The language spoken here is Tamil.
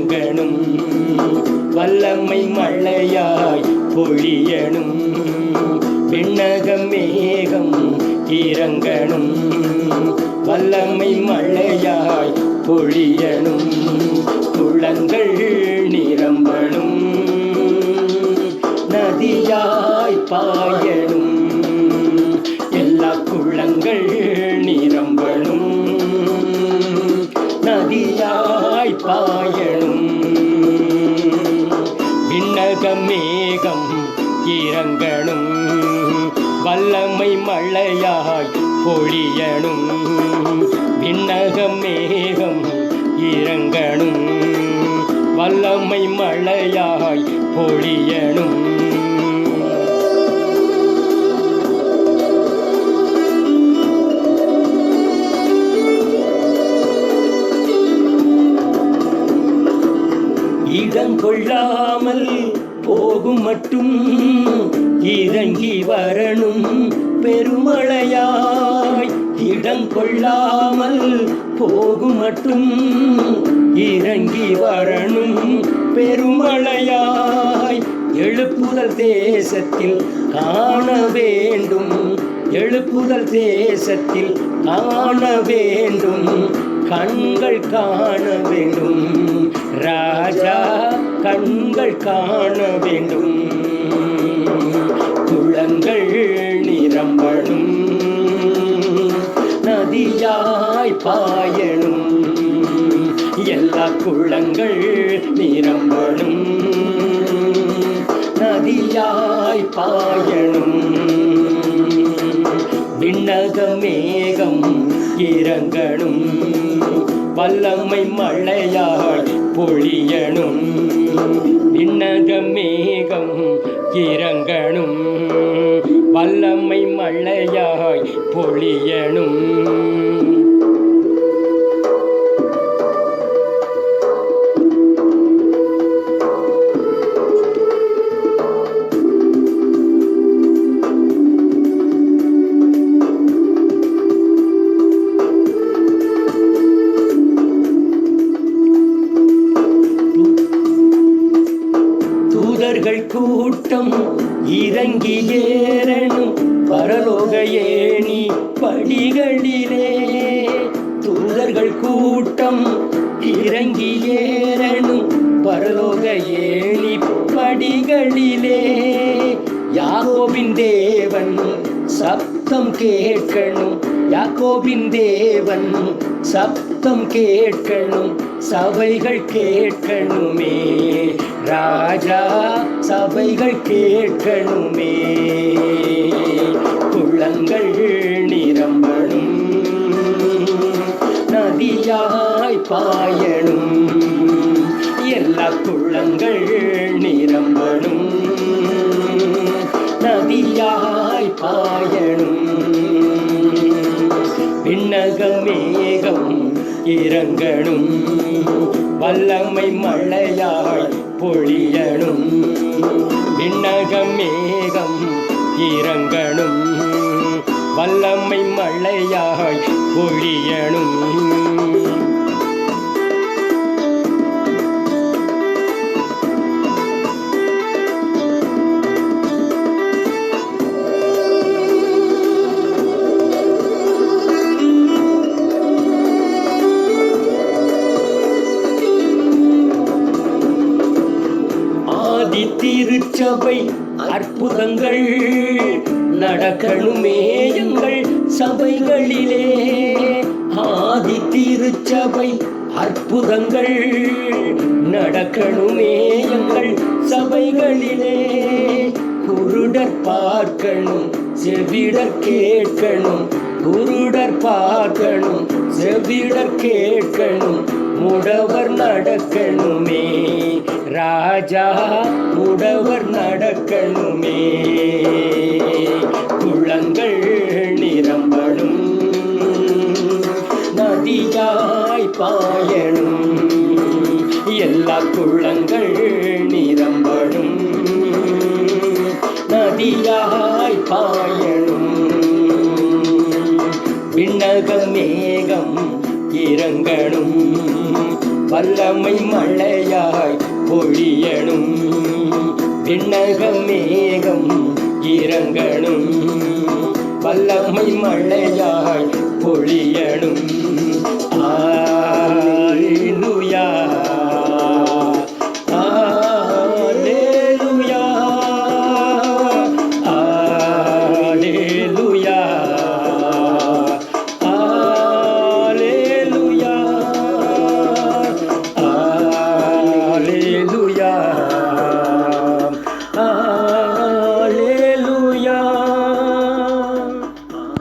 இறங்கணும், வல்லமை மழையாய் பொழியணும், விண்ணக மேகம் இறங்கணும், வல்லமை மழையாய் பொழியணும், குளங்கள் நிரம்பணும், நதியாய் பாயணும், எல்லா குளங்கள் நிரம்பணும், நதியாய் பாயணும், விண்ணக மேகம் இறங்கணும், வல்லமை மழையாய் பொழியணும், விண்ணக மேகம் இறங்கணும், வல்லமை மழையாய் பொழியணும். இடங்கொள்ளாமல் போகும் மட்டும் இறங்கி வரணும் பெருமழையாய், இடங்கொள்ளாமல் போகும் மட்டும் இறங்கி வரணும் பெருமழையாய், எழுப்புதல் தேசத்தில் காண வேண்டும், எழுப்புதல் தேசத்தில் காண வேண்டும், கண்கள் காண வேண்டும், ராஜா கண்கள் காண வேண்டும், குளங்கள் நிரம்பணும், நதியாய் பாயணும், எல்லா குளங்கள் நிரம்பணும், நதியாய் பாயணும், விண்ணக மேகம் இறங்கணும், வல்லமை மழையாய் பொழியணும், விண்ணக மேகம் இறங்கணும், வல்லமை மழையாய் பொழியணும். தூதர்கள் கூட்டம் இறங்கி ஏறணும் பரலோக ஏணி படிகளிலே, தூதர்கள் கூட்டம் இறங்கி ஏறணும் பரலோக ஏணி படிகளிலே, யாக்கோபின் தேவன் சப்தம் கேட்கணும், யாக்கோபின் தேவன் சப்தம் கேட்கணும், சபைகள் கேட்கணுமே, ராஜா சபைகள் கேட்கணுமே, குளங்கள் நிரம்பணும், நதியாய் பாயணும், எல்லா குளங்கள் நிரம்பணும், நதியாய் பாயணும், விண்ணக மேகம் இறங்கணும், வல்லமை மழையாய் பொழியணும், விண்ணக மேகம் இறங்கணும், வல்லமை மழையாய் பொழியணும். திருச்சபை அற்புதங்கள் நடக்கணுமே எங்கள் சபைகளிலே, ஆதி திருச்சபை அற்புதங்கள் நடக்கணுமே எங்கள் சபைகளிலே, குருடர் பார்க்கணும் செவிடர் கேட்கணும், குருடர் பார்க்கணும் செவிடர் கேட்கணும், முடவர் நடக்கணுமே, ராஜா முடவர் நடக்கணுமே, குளங்கள் நிரம்பணும், நதியாய் பாயணும், எல்லா குளங்கள் நிரம்பணும், நதியாய் பாயணும், விண்ணக மேகம் இறங்கணும், வல்லமை மழையாய் பொழியணும் விண்ணக மேகம் இறங்கணும் வல்லமை மழையாய் பொழியணும்